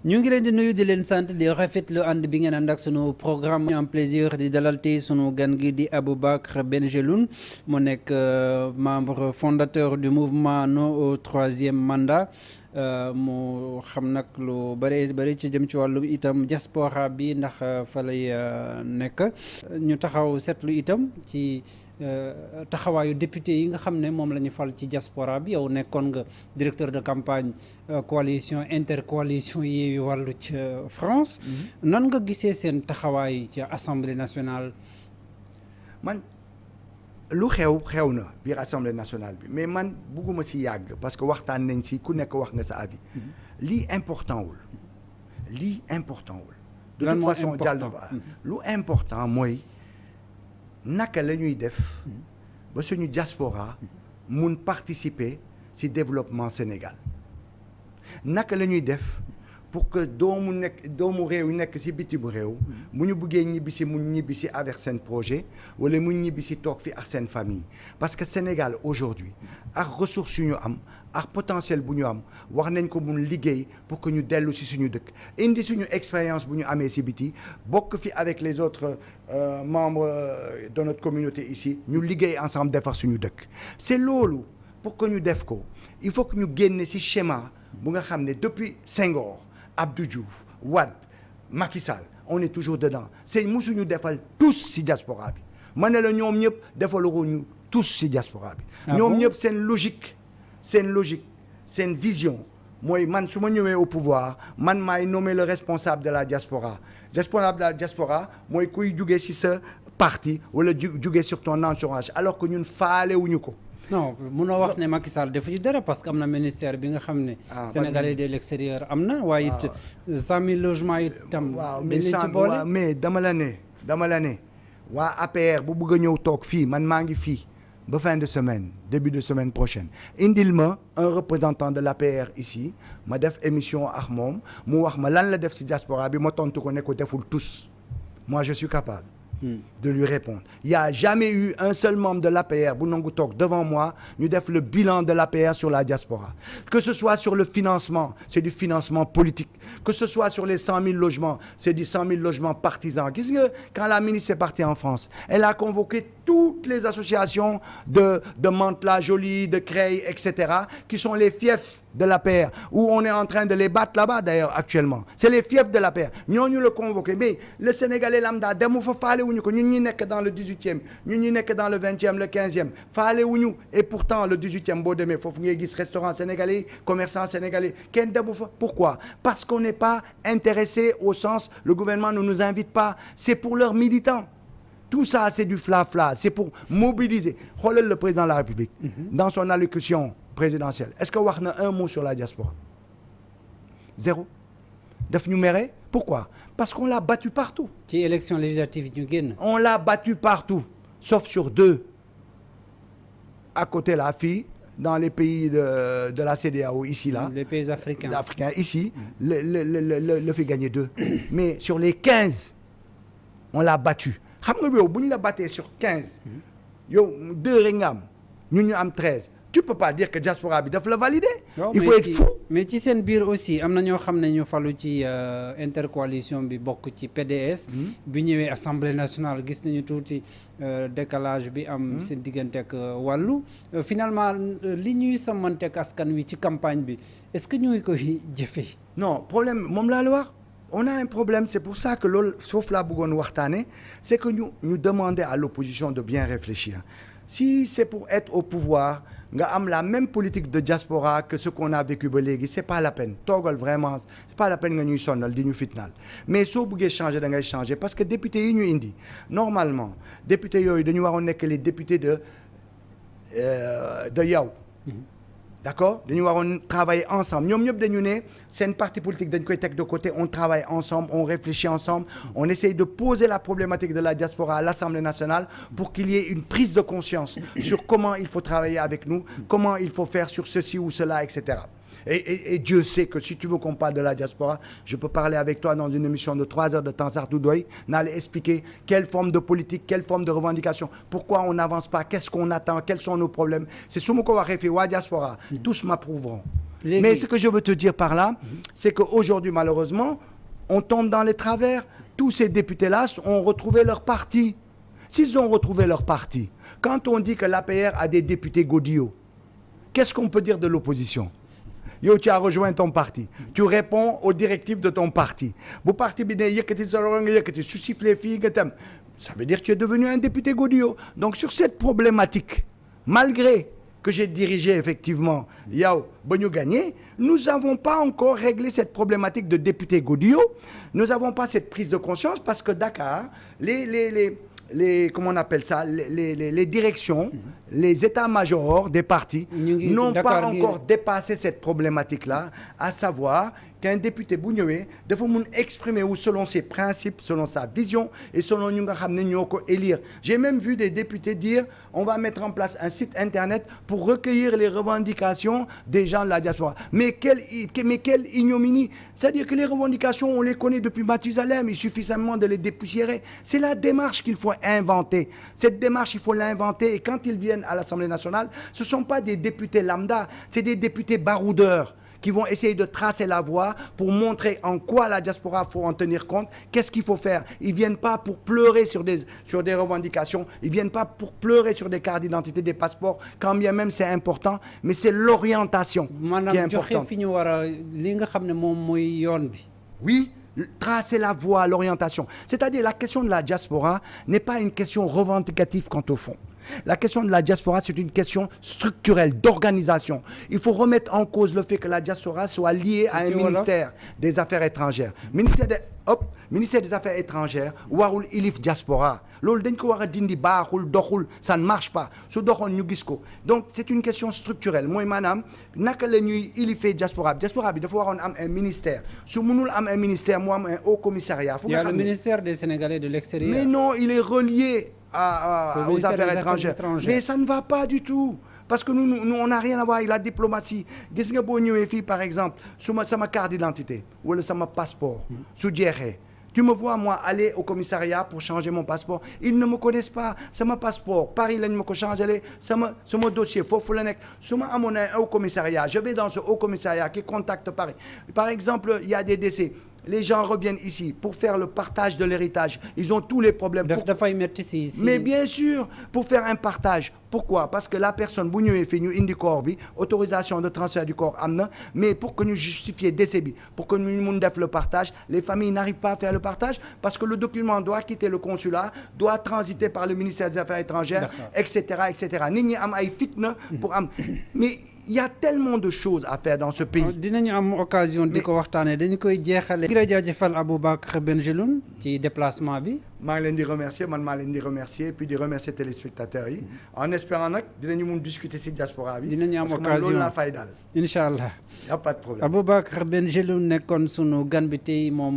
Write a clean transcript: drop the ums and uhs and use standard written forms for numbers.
ñu ngi leen di nuyu di leen sant di rafetlu ànd bi ngeen ànd ak sunu programme ñu am plaisir di dalal tey sunu gan gi di Aboubacar Bengelloune mu nekk membre fondateur du mouvement non au troisième mandat mu xam nag lu bëri ci jëm ci wàllu itam diaspora bi ndax fa lay nekk ñu taxaw seetlu itam ci taxawaayu député yi nga xam ne moom la ñu fal ci diaspora bi yow nekkoon nga directeur de campagne coalition intercoalition Yewwi Wàllu ci France. nan nga gisee seen taxawaay ci assemblée nationale. man lu xew na biir assemblée nationale bi mais man bugguma si yàgg parce que waxtaan nañ si ku nekk wax nga sa avis. lii important wul. de toute façon jàll ba lu important mooy. naka la ñuy def ba suñu diaspora mun participer ci développement Sénégal naka la ñuy def pour que doomu réew yi nekk ci bitim réew mu ñu buggee ñibbisi mu ñibbisi avec seen projet wala mu ñibbisi toog fi ak seen famille parce que Sénégal aujourd'hui ak ressources yu ñu am ak potentiel bu ñu am wax nañ ko mun liggéey pour que ñu dellu ci suñu dëkk indi suñu expérience bu ñu amee ci biti bokk fi avec les autres membres de notre communauté ici ñu liggéey ensemble defar suñu dëkk c'est loolu pour que ñu def ko il faut que ñu génne ci schéma bu nga xam ne depuis Senghor Abdou Diouf Wade Macky Sall on est toujours dedans c'est musuñu defal tous ci diaspora bi ma ne la ñoom ñëpp defaluñu tous ci diaspora bi ñoom ñëpp seen logique seen vision mooy man su ma ñëwee au pouvoir man maay nommer le responsable de la diaspora mooy kuy jugee ci sa parti wala jugee sur ton entourage alors que ñun faalewuñu ko. non munoo wax ne Macky Sall defu ci dara parce que am na ministère bi nga xam ne. Sénégalais de l'extérieur am na. waaye it 100 000 logements itam. waaw mais dama la ne waa APR bu bëgg a ñëw toog fii man maa ngi fii. ba fin de semaine début de semaine prochaine indil ma un représentant de l'APR ici ma def émission ak moom mu wax ma lan la def ci diaspora bi ma tontu ko ne ko deful tous moi je suis capable de lui répondre il y a jamais eu un seul membre de l'APR bu nangu toog devant moi ñu def le bilan de l'APR sur la diaspora que ce soit sur le financement c'est du financement politique que ce soit sur les 100 000 logements c'est du 100 000 logements partisans gis nga quand la ministre est partie en France elle a convoqué toutes les associations de Mantes-la-Jolie, de Creil, etc., qui sont les fiefs de l'APR, où on est en train de les battre là-bas d'ailleurs actuellement. C'est les fiefs de l'APR. Ñooñu le convoqué mais le Sénégalais lambda demu fa faale wuñu ko ñun ñi nekk dans le 18e ñun ñi nekk dans le 20e le 15e faale wuñu et pourtant le 18e boo demee foofu ngay gis restaurant sénégalais commerçant sénégalais kenn demu fa. Pourquoi? Parce qu'on n'est pas intéressé au sens le gouvernement ne nous invite pas, c'est pour leurs militants. Tout ça, c'est du fla-fla. C'est pour mobiliser. Xoolal le président de la République. Dans son allocution présidentielle. Est-ce que wax na un mot sur la diaspora? Zéro. Daf ñu mere. Pourquoi? Parce qu'on l'a battu partout. ci élection législative ñu génn. On l'a battu partout. Sauf sur deux. À côté la fille, dans les pays de la CEDEAO, ici, là. Les pays africains. Ici, le fait gagner 2. Mais sur les 15, on l'a battu. xam nga yow bu ñu la battee sur 15 yow 2 rek nga am ñun ñu am 13 tu peux pas dire que diaspora bi daf la valider. il faut être fou. mais ci seen biir aussi am na ñoo xam ne ñu falu ci intercoalition bi bokk ci PDS. bi ñëwee assemblée nationale gis nañu tuuti décalage bi am seen diggante ak wàllu finalement li ñuy sàmmante ak askan wi ci campagne bi est-ce que ñu ngi koy jëfee. non problème moom laa la wax. On a un problème, c'est pour ça que loolu foofu laa bëggoon waxtaane c'est que ñu demander à l'opposition de bien réfléchir. Si c'est pour être au pouvoir nga am la même politique de diaspora que ce qu'on a vécu ba léegi c'est pas la peine toogal vraiment c'est pas la peine nga ñuy sonnal di ñu fitnaal mais soo bëggee changer da ngay changer parce que député yi ñu indi normalement député yooyu dañu waroon nekk les députés de yow. D'accord dañu waroon travailler ensemble ñoom ñëpp dañu ne seen parti politique dañ koy teg de côté on travaille ensemble on réfléchit ensemble on essaye de poser la problématique de la diaspora à l'Assemblée nationale pour qu'il y ait une prise de conscience sur comment il faut travailler avec nous comment il faut faire sur ceci ou cela etc. Et Dieu sait que si tu veux qu'on parle de la diaspora, je peux parler avec toi dans une émission de 3 heures de temps, sax du doy, n'aller expliquer quelle forme de politique, quelle forme de revendication, pourquoi on n'avance pas, qu'est-ce qu'on attend, quels sont nos problèmes. C'est su ma ko waxee fii waa diaspora, tous m'approuveront. Mais ce que je veux te dire par là, c'est qu'aujourd'hui, malheureusement, on tombe dans les travers. Tous ces députés-là ont retrouvé leur parti. S'ils ont retrouvé leur parti, quand on dit que l'APR a des députés godillots, qu'est-ce qu'on peut dire de l'opposition? Yo, tu as rejoint ton parti. Tu réponds aux directives de ton parti. Bu parti bi ne yëkkati sa loxo nga yëkkati su sifflé fii nga tam. Ça veut dire que tu es devenu un député godillot. Donc sur cette problématique, malgré que j'ai dirigé effectivement Yao Bonyo Gagné, nous n'avons pas encore réglé cette problématique de député godillot. Nous n'avons pas cette prise de conscience parce que Dakar, comment on appelle ça, les directions, les états-majors des partis n'ont pas encore dépassé cette problématique-là, à savoir qu'un député bu ñëwee dafa mun exprimer selon ses principes, selon sa vision et selon ñu nga xam ne ñoo ko élire. J'ai même vu des députés dire on va mettre en place un site internet pour recueillir les revendications des gens de la diaspora. Mais quelle ignominie! C'est-à-dire que les revendications, on les connaît depuis Mathusalem, il suffit simplement de les dépoussiérer. C'est la démarche qu'il faut inventer. Cette démarche, il faut l'inventer et quand ils viennent à l'Assemblée nationale, ce ne sont pas des députés lambda, c'est des députés baroudeurs qui vont essayer de tracer la voie pour montrer en quoi la diaspora faut en tenir compte, qu'est-ce qu'il faut faire. Ils ne viennent pas pour pleurer sur des revendications, ils ne viennent pas pour pleurer sur des cartes d'identité, des passeports, quand bien même c'est important, mais c'est l'orientation qui est importante. Oui, tracer la voie, l'orientation. C'est-à-dire la question de la diaspora n'est pas une question revendicative quant au fond. La question de la diaspora, c'est une question structurelle, d'organisation. Il faut remettre en cause le fait que la diaspora soit liée à un ministère des Affaires étrangères. Ministère des Affaires étrangères, warul ilif diaspora. Ça ne marche pas. Donc, c'est une question structurelle. Moi, madame, naka la ñuy ilifé diaspora. Diaspora, il faut avoir un ministère. Si nous avons un ministère, moi, un haut commissariat. Il y a le ministère des Sénégalais de l'extérieur. Mais non, il est relié aux affaires étrangères. Mais ça ne va pas du tout. Parce que nous on n'a rien à voir avec la diplomatie. Par exemple, sur ma carte d'identité ou sur mon passeport, tu me vois, moi, aller au commissariat pour changer mon passeport. Ils ne me connaissent pas. C'est mon passeport. Paris, là, ils me changé. C'est mon dossier. Faut au commissariat. Je vais dans ce haut commissariat qui contacte Paris. Par exemple, il y a des décès. Les gens reviennent ici pour faire le partage de l'héritage. Ils ont tous les problèmes. Mais bien sûr, pour faire un partage. Pourquoi? Parce que la personne, autorisation de transfert du corps, mais pour que nous justifions décès, pour que nous fassions le partage, les familles n'arrivent pas à faire le partage parce que le document doit quitter le consulat, doit transiter par le ministère des Affaires étrangères, etc., etc. Mais il y a tellement de choses à faire dans ce pays. Nous occasion de Aboubacry Benjeloun ci déplacement bi. maa ngi leen di remercier puis de remercier téléspectateurs yi en espérant nag dinañu mun discuter ci diaspora bi. dinañu am occasion loolu laa fay daal. Inch'Allah. Y a pas de problème. Aboubacry Benjeloun nekkoon sunu gan bi tey moom.